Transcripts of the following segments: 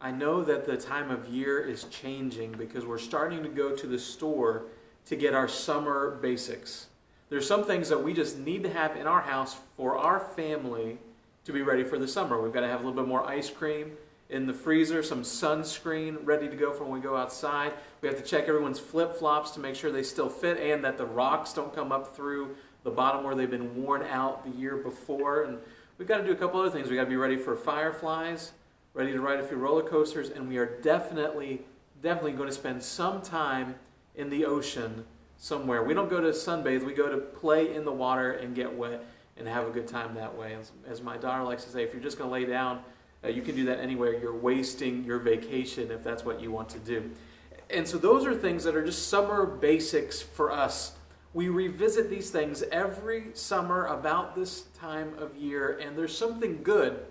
I know that the time of year is changing because we're starting to go to the store to get our summer basics. There's some things that we just need to have in our house for our family to be ready for the summer. We've got to have a little bit more ice cream in the freezer, some sunscreen ready to go for when we go outside. We have to check everyone's flip-flops to make sure they still fit and that the rocks don't come up through the bottom where they've been worn out the year before. And we've got to do a couple other things. We've got to be ready for fireflies, ready to ride a few roller coasters, and we are definitely going to spend some time in the ocean somewhere. We don't go to sunbathe, we go to play in the water and get wet and have a good time that way. As my daughter likes to say, if you're just going to lay down, you can do that anywhere. You're wasting your vacation if that's what you want to do. And so those are things that are just summer basics for us. We revisit these things every summer about this time of year, and there's something good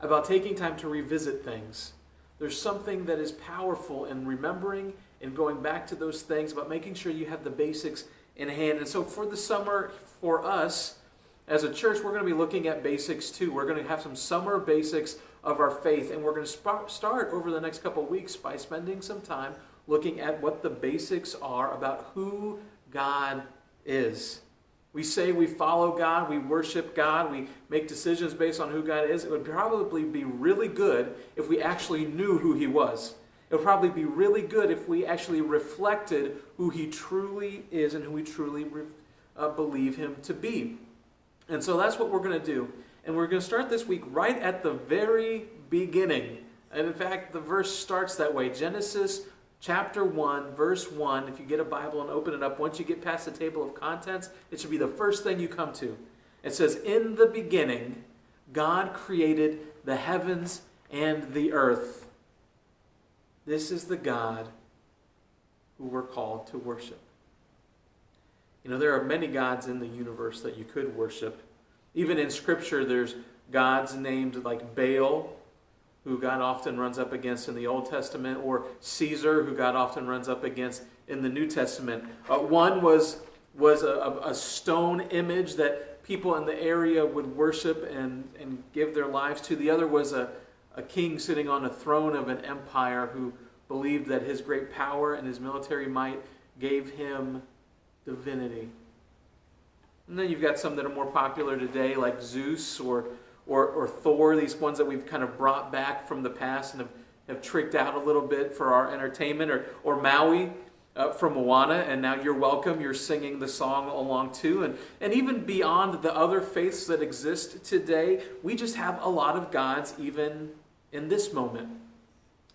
about taking time to revisit things. There's something that is powerful in remembering and going back to those things, about making sure you have the basics in hand. And so for the summer, for us, as a church, we're going to be looking at basics too. We're going to have some summer basics of our faith, and we're going to start over the next couple of weeks by spending some time looking at what the basics are about who God is. We say we follow God, we worship God, we make decisions based on who God is. It would probably be really good if we actually knew who He was. It would probably be really good if we actually reflected who He truly is and who we truly believe Him to be. And so that's what we're going to do. And we're going to start this week right at the very beginning. And in fact, the verse starts that way. Genesis chapter 1, verse 1. If you get a Bible and open it up, once you get past the table of contents, it should be the first thing you come to. It says, "In the beginning, God created the heavens and the earth." This is the God who we're called to worship. You know, there are many gods in the universe that you could worship. Even in Scripture, there's gods named like Baal, who God often runs up against in the Old Testament, or Caesar, who God often runs up against in the New Testament. One was a stone image that people in the area would worship and give their lives to. The other was a king sitting on a throne of an empire who believed that his great power and his military might gave him divinity. And then you've got some that are more popular today, like Zeus or Thor, these ones that we've kind of brought back from the past and have tricked out a little bit for our entertainment, or Maui from Moana, and now you're welcome, you're singing the song along too. And even beyond the other faiths that exist today, we just have a lot of gods even in this moment.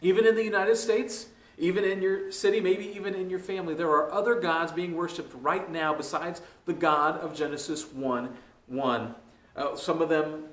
Even in the United States, even in your city, maybe even in your family, there are other gods being worshipped right now besides the God of Genesis 1:1. Some of them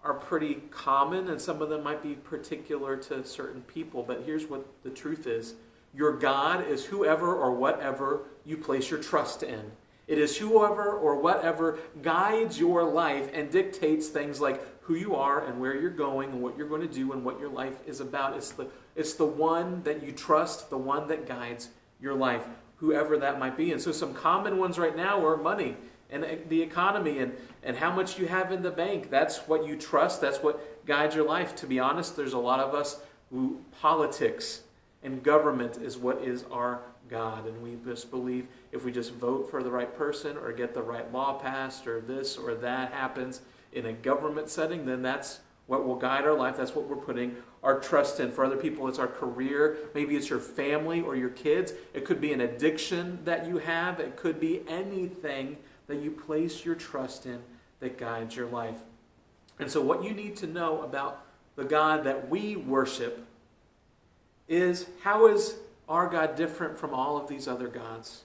are pretty common, and some of them might be particular to certain people. But here's what the truth is. Your God is whoever or whatever you place your trust in. It is whoever or whatever guides your life and dictates things like who you are and where you're going and what you're going to do and what your life is about. It's the one that you trust, the one that guides your life, whoever that might be. And so some common ones right now are money and the economy and how much you have in the bank. That's what you trust. That's what guides your life. To be honest, there's a lot of us who politics and government is what is our God. And we just believe if we just vote for the right person or get the right law passed or this or that happens in a government setting, then that's what will guide our life. That's what we're putting our trust in. For other people, it's our career. Maybe it's your family or your kids. It could be an addiction that you have. It could be anything that you place your trust in that guides your life. And so what you need to know about the God that we worship is, how is our God different from all of these other gods?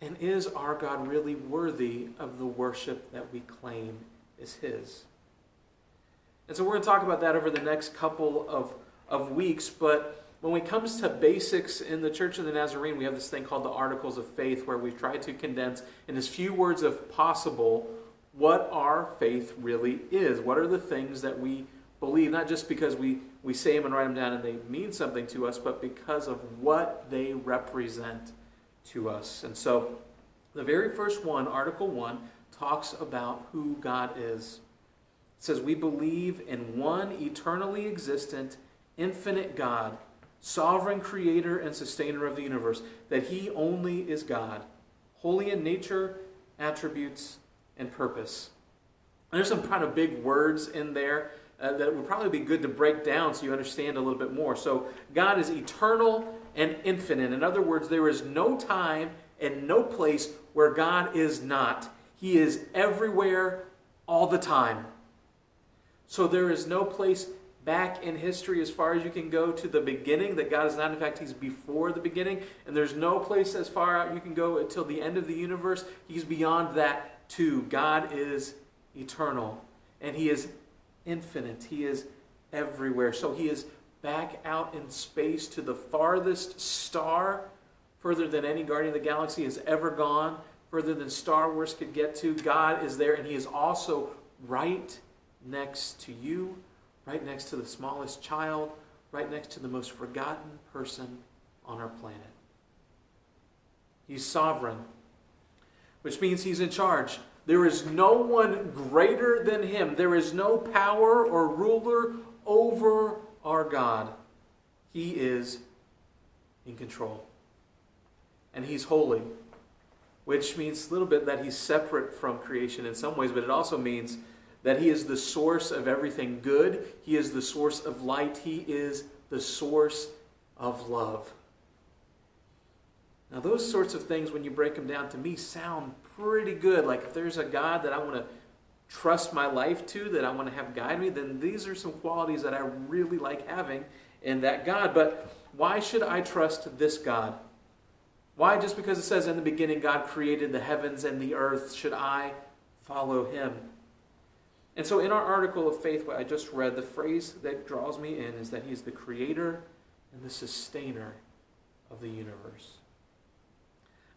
And is our God really worthy of the worship that we claim is His? And so we're going to talk about that over the next couple of weeks. But when it comes to basics in the Church of the Nazarene, we have this thing called the Articles of Faith, where we've tried to condense in as few words as possible what our faith really is. What are the things that we believe, not just because we say them and write them down and they mean something to us, but because of what they represent to us. And so the very first one, Article 1, talks about who God is. It says, we believe in one eternally existent, infinite God, sovereign creator and sustainer of the universe, that he only is God, holy in nature, attributes, and purpose. And there's some kind of big words in there that would probably be good to break down so you understand a little bit more. So God is eternal and infinite. In other words, there is no time and no place where God is not. He is everywhere all the time. So there is no place back in history as far as you can go to the beginning that God is not. In fact, he's before the beginning. And there's no place as far out you can go until the end of the universe. He's beyond that too. God is eternal. And he is infinite. He is everywhere. So he is back out in space to the farthest star, further than any Guardian of the Galaxy has ever gone, further than Star Wars could get to. God is there, and he is also right next to you, right next to the smallest child, right next to the most forgotten person on our planet. He's sovereign, which means he's in charge. There is no one greater than him. There is no power or ruler over our God. He is in control. And he's holy, which means a little bit that he's separate from creation in some ways, but it also means that he is the source of everything good. He is the source of light. He is the source of love. Now, those sorts of things, when you break them down, to me sound pretty good. Like if there's a God that I want to trust my life to, that I want to have guide me, then these are some qualities that I really like having in that God. But why should I trust this God? Why, just because it says in the beginning God created the heavens and the earth, should I follow him? And so in our article of faith, what I just read, the phrase that draws me in is that he's the creator and the sustainer of the universe.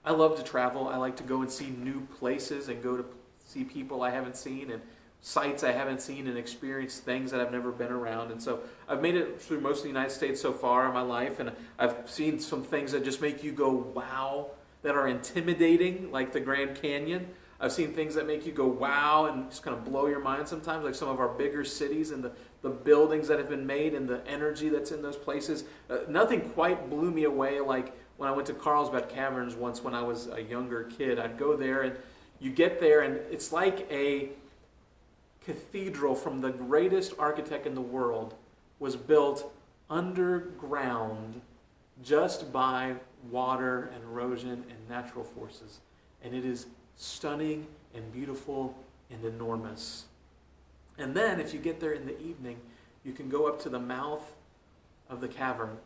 I love to travel. I like to go and see new places and go to see people I haven't seen and sites I haven't seen and experience things that I've never been around. And so I've made it through most of the United States so far in my life, and I've seen some things that just make you go, wow, that are intimidating, like the Grand Canyon. I've seen things that make you go, wow, and just kind of blow your mind sometimes, like some of our bigger cities and the buildings that have been made and the energy that's in those places. Nothing quite blew me away like when I went to Carlsbad Caverns once when I was a younger kid. I'd go there, and you get there, and it's like a cathedral from the greatest architect in the world was built underground just by water and erosion and natural forces. And it is stunning and beautiful and enormous. And then if you get there in the evening, you can go up to the mouth of the cavern.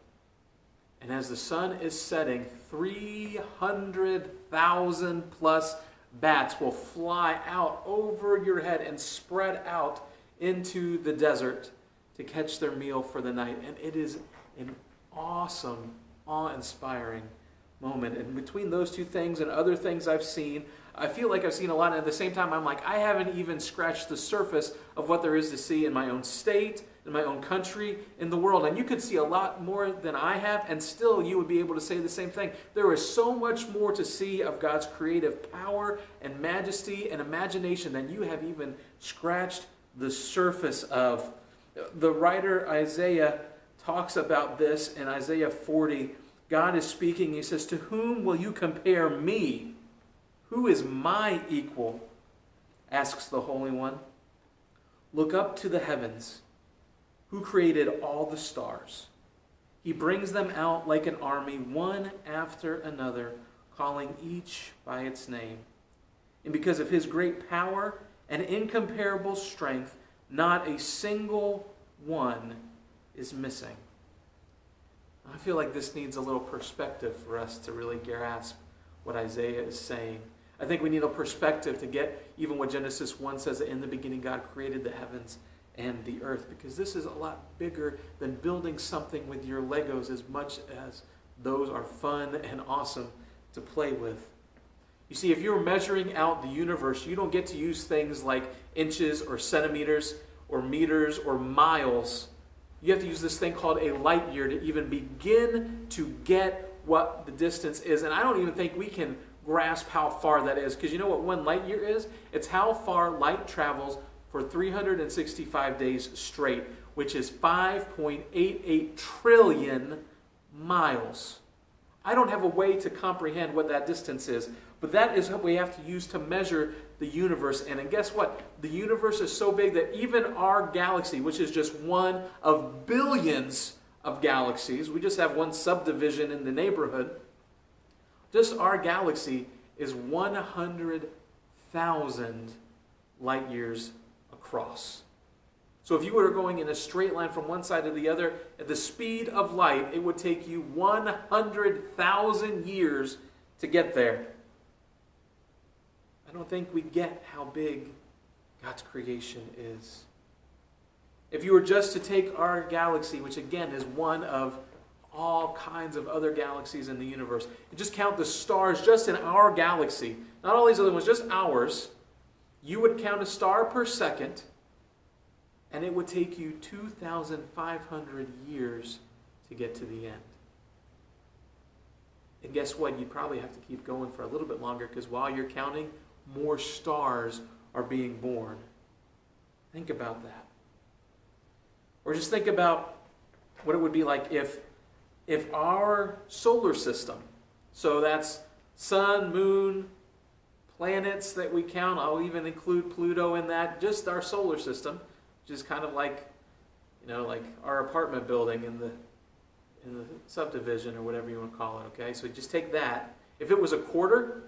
And as the sun is setting, 300,000 plus bats will fly out over your head and spread out into the desert to catch their meal for the night. And it is an awesome, awe-inspiring moment. And between those two things and other things I've seen, I feel like I've seen a lot. And at the same time, I'm like, I haven't even scratched the surface of what there is to see in my own state, in my own country, in the world. And you could see a lot more than I have, and still you would be able to say the same thing. There is so much more to see of God's creative power and majesty and imagination than you have even scratched the surface of. The writer Isaiah talks about this in Isaiah 40. God is speaking. He says, "To whom will you compare me? Who is my equal?" asks the Holy One. "Look up to the heavens. Who created all the stars? He brings them out like an army, one after another, calling each by its name. And because of his great power and incomparable strength, not a single one is missing." I feel like this needs a little perspective for us to really grasp what Isaiah is saying. I think we need a perspective to get even what Genesis 1 says, that in the beginning God created the heavens and the earth, because this is a lot bigger than building something with your Legos, as much as those are fun and awesome to play with. You see, if you're measuring out the universe, you don't get to use things like inches or centimeters or meters or miles. You have to use this thing called a light year to even begin to get what the distance is. And I don't even think we can grasp how far that is, because you know what one light year is? It's how far light travels for 365 days straight, which is 5.88 trillion miles. I don't have a way to comprehend what that distance is, but that is what we have to use to measure the universe. And guess what? The universe is so big that even our galaxy, which is just one of billions of galaxies, we just have one subdivision in the neighborhood, just our galaxy is 100,000 light years across. So if you were going in a straight line from one side to the other, at the speed of light, it would take you 100,000 years to get there. I don't think we get how big God's creation is. If you were just to take our galaxy, which again is one of all kinds of other galaxies in the universe, and just count the stars just in our galaxy, not all these other ones, just ours, you would count a star per second, and it would take you 2,500 years to get to the end. And guess what? You'd probably have to keep going for a little bit longer, because while you're counting, more stars are being born. Think about that. Or just think about what it would be like if our solar system, so that's sun, moon, planets that we count, I'll even include Pluto in that, just our solar system, which is kind of like, like our apartment building in the subdivision or whatever you want to call it, okay? So just take that. If it was a quarter,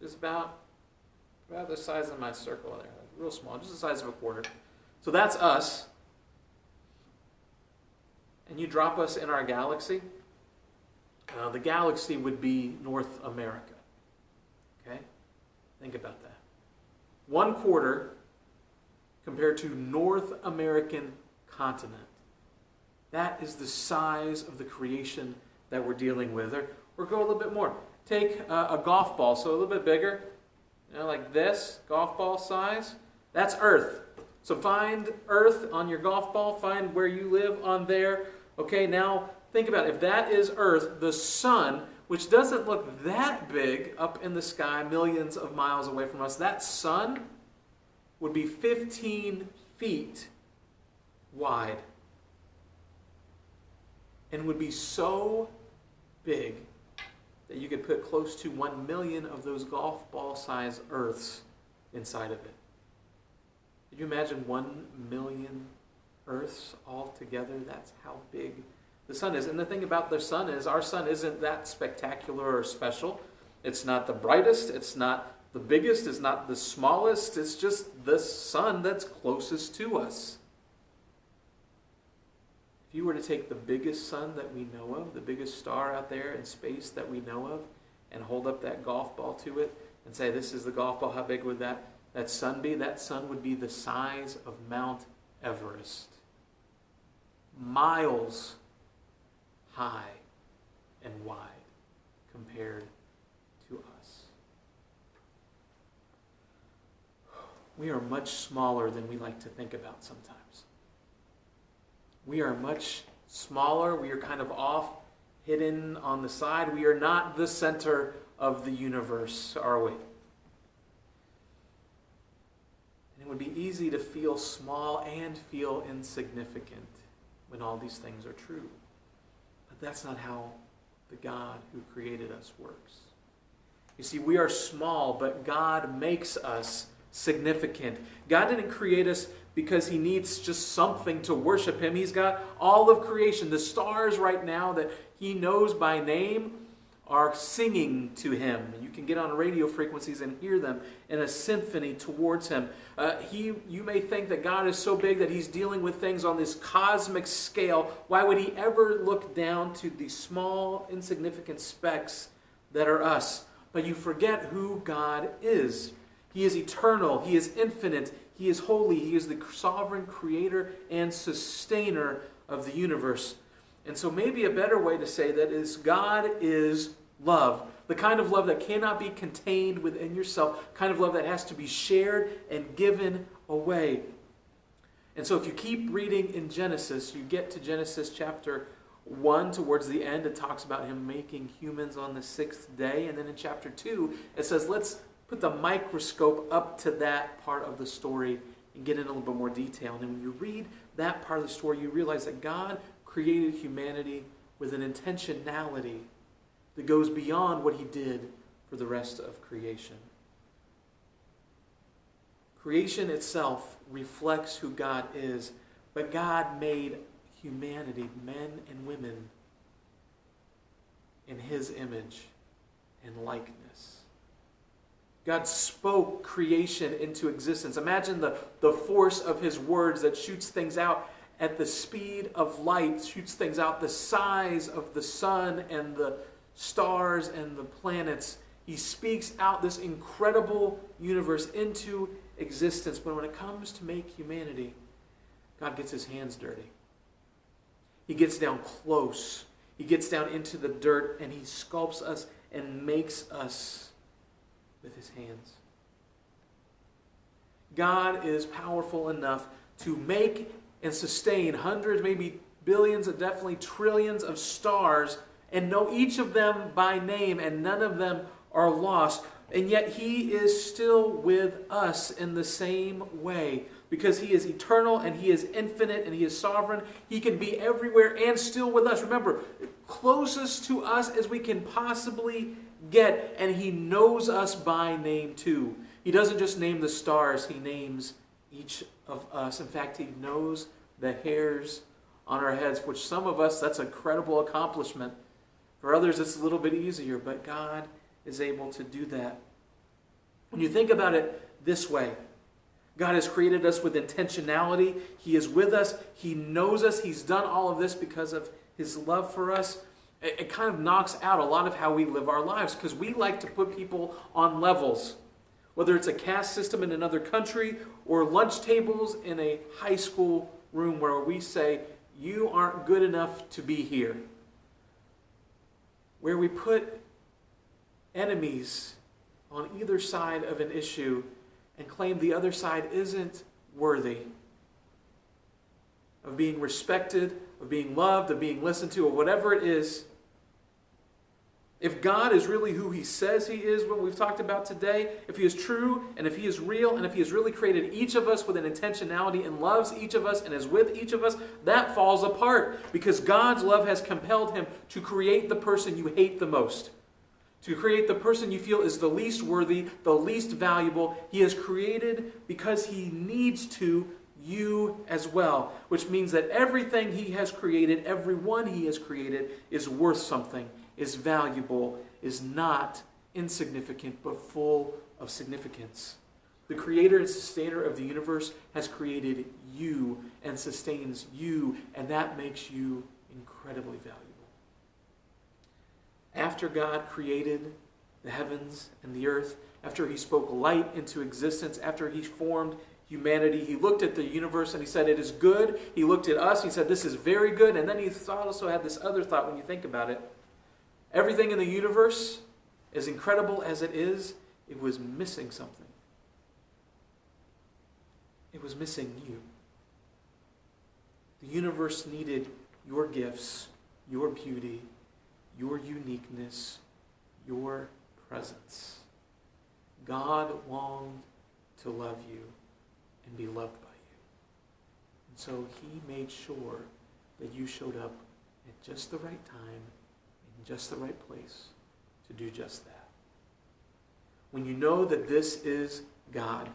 just about the size of my circle there, real small, just the size of a quarter. So that's us. And you drop us in our galaxy, the galaxy would be North America. Okay? Think about that. 1/4 compared to North American continent. That is the size of the creation that we're dealing with. Or go a little bit more. Take a golf ball, so a little bit bigger, like this, golf ball size. That's Earth. So find Earth on your golf ball, find where you live on there. Okay, now think about it. If that is Earth, the sun, which doesn't look that big up in the sky, millions of miles away from us, that sun would be 15 feet wide. And would be so big that you could put close to 1 million of those golf ball size Earths inside of it. Could you imagine 1 million Earths all together? That's how big the sun is. And the thing about the sun is, our sun isn't that spectacular or special. It's not the brightest, it's not the biggest, it's not the smallest, it's just the sun that's closest to us. If you were to take the biggest sun that we know of, the biggest star out there in space that we know of, and hold up that golf ball to it and say, this is the golf ball, how big would that sun be? That sun would be the size of Mount Everest. Miles high and wide compared to us. We are much smaller than we like to think about sometimes. We are much smaller. We are kind of off, hidden on the side. We are not the center of the universe, are we? And it would be easy to feel small and feel insignificant when all these things are true. But that's not how the God who created us works. You see, we are small, but God makes us significant. God didn't create us because he needs just something to worship him. He's got all of creation. The stars right now that he knows by name are singing to him. You can get on radio frequencies and hear them in a symphony towards him. You may think that God is so big that he's dealing with things on this cosmic scale. Why would he ever look down to the small, insignificant specks that are us? But you forget who God is. He is eternal. He is infinite. He is holy. He is the sovereign creator and sustainer of the universe. And so maybe a better way to say that is God is love. The kind of love that cannot be contained within yourself. Kind of love that has to be shared and given away. And so if you keep reading in Genesis, you get to Genesis chapter 1 towards the end. It talks about him making humans on the 6th day. And then in chapter 2, it says, let's put the microscope up to that part of the story and get in a little bit more detail. And then when you read that part of the story, you realize that God created humanity with an intentionality that goes beyond what he did for the rest of creation. Creation itself reflects who God is, but God made humanity, men and women, in his image and likeness. God spoke creation into existence. Imagine the force of his words that shoots things out at the speed of light, shoots things out the size of the sun and the stars and the planets. He speaks out this incredible universe into existence. But when it comes to make humanity, God gets his hands dirty. He gets down close. He gets down into the dirt and he sculpts us and makes us with his hands. God is powerful enough to make and sustain hundreds, maybe billions, and definitely trillions of stars and know each of them by name, and none of them are lost. And yet he is still with us in the same way. Because he is eternal and he is infinite and he is sovereign. He can be everywhere and still with us. Remember, closest to us as we can possibly get. And he knows us by name too. He doesn't just name the stars. He names each of us. In fact, he knows the hairs on our heads, which some of us, that's a credible accomplishment. For others, it's a little bit easier. But God is able to do that. When you think about it this way, God has created us with intentionality. He is with us. He knows us. He's done all of this because of his love for us. It kind of knocks out a lot of how we live our lives because we like to put people on levels. Whether it's a caste system in another country or lunch tables in a high school room where we say, you aren't good enough to be here. Where we put enemies on either side of an issue and claim the other side isn't worthy of being respected, of being loved, of being listened to, or whatever it is. If God is really who he says he is, what we've talked about today, if he is true, and if he is real, and if he has really created each of us with an intentionality and loves each of us and is with each of us, that falls apart because God's love has compelled him to create the person you hate the most. To create the person you feel is the least worthy, the least valuable. He has created because he needs to you as well. Which means that everything he has created, everyone he has created, is worth something, is valuable, is not insignificant, but full of significance. The creator and sustainer of the universe has created you and sustains you, and that makes you incredibly valuable. After God created the heavens and the earth, after he spoke light into existence, after he formed humanity, he looked at the universe and he said, it is good. He looked at us and he said, this is very good. And then he also had this other thought when you think about it. Everything in the universe, as incredible as it is, it was missing something. It was missing you. The universe needed your gifts, your beauty, your uniqueness, your presence. God longed to love you and be loved by you. And so he made sure that you showed up at just the right time, in just the right place to do just that. When you know that this is God,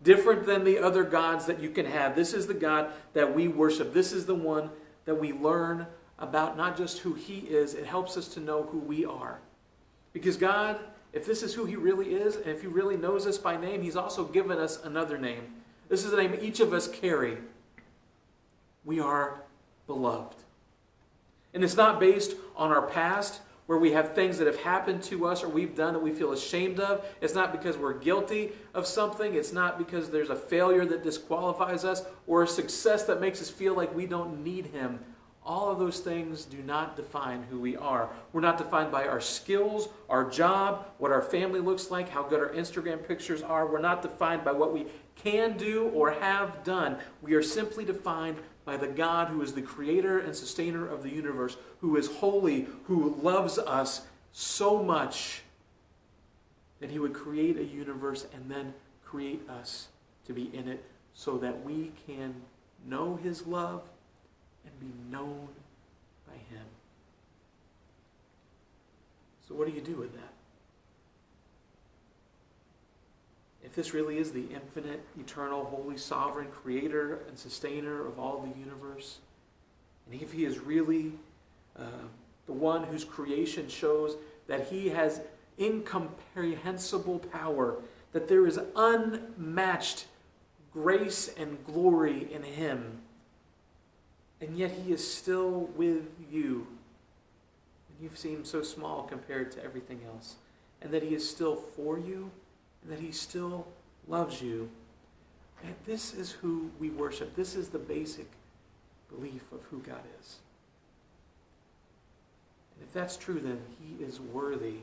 different than the other gods that you can have, this is the God that we worship. This is the one that we learn about not just who he is, it helps us to know who we are. Because God, if this is who he really is, and if he really knows us by name, he's also given us another name. This is the name each of us carry. We are beloved. And it's not based on our past, where we have things that have happened to us or we've done that we feel ashamed of. It's not because we're guilty of something. It's not because there's a failure that disqualifies us or a success that makes us feel like we don't need him. All of those things do not define who we are. We're not defined by our skills, our job, what our family looks like, how good our Instagram pictures are. We're not defined by what we can do or have done. We are simply defined by the God who is the creator and sustainer of the universe, who is holy, who loves us so much that he would create a universe and then create us to be in it so that we can know his love and be known by him. So what do you do with that? If this really is the infinite, eternal, holy, sovereign creator and sustainer of all the universe, and if he is really the one whose creation shows that he has incomprehensible power, that there is unmatched grace and glory in him, and yet he is still with you, and you seem so small compared to everything else, and that he is still for you, and that he still loves you. And this is who we worship. This is the basic belief of who God is. And if that's true, then he is worthy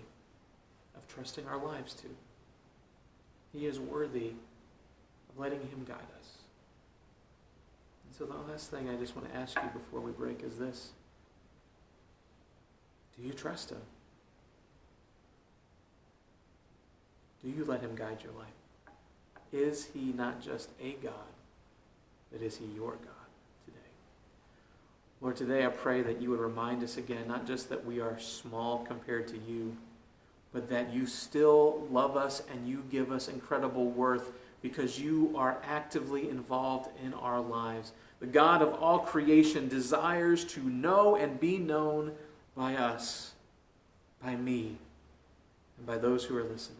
of trusting our lives to. He is worthy of letting him guide us. And so the last thing I just want to ask you before we break is this. Do you trust him? Do you let him guide your life? Is he not just a God, but is he your God today? Lord, today I pray that you would remind us again, not just that we are small compared to you, but that you still love us and you give us incredible worth because you are actively involved in our lives. The God of all creation desires to know and be known by us, by me, and by those who are listening.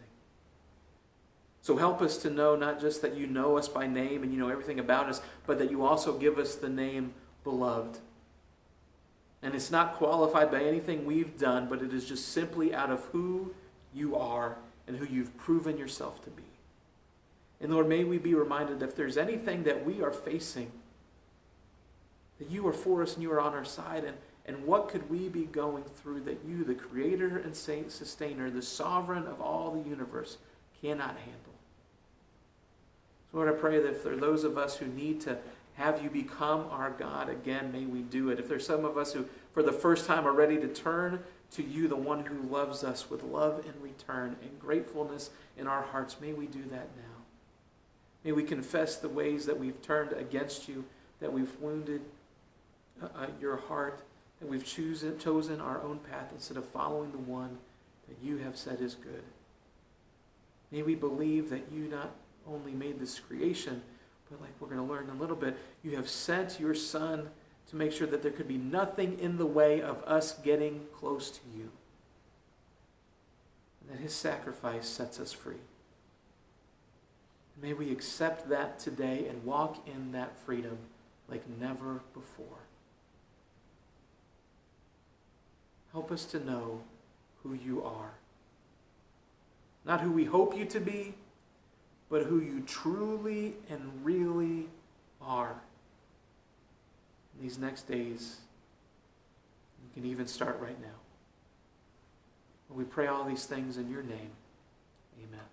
So help us to know not just that you know us by name and you know everything about us, but that you also give us the name beloved. And it's not qualified by anything we've done, but it is just simply out of who you are and who you've proven yourself to be. And Lord, may we be reminded that if there's anything that we are facing, that you are for us and you are on our side, and what could we be going through that you, the creator and sustainer, the sovereign of all the universe, cannot handle. So Lord, I pray that if there are those of us who need to have you become our God again, may we do it. If there's some of us who, for the first time, are ready to turn to you, the one who loves us with love in return and gratefulness in our hearts, may we do that now. May we confess the ways that we've turned against you, that we've wounded your heart, that we've chosen our own path instead of following the one that you have said is good. May we believe that you not only made this creation, but like we're going to learn in a little bit, you have sent your Son to make sure that there could be nothing in the way of us getting close to you. And that his sacrifice sets us free. May we accept that today and walk in that freedom like never before. Help us to know who you are. Not who we hope you to be, but who you truly and really are. In these next days, you can even start right now. We pray all these things in your name. Amen.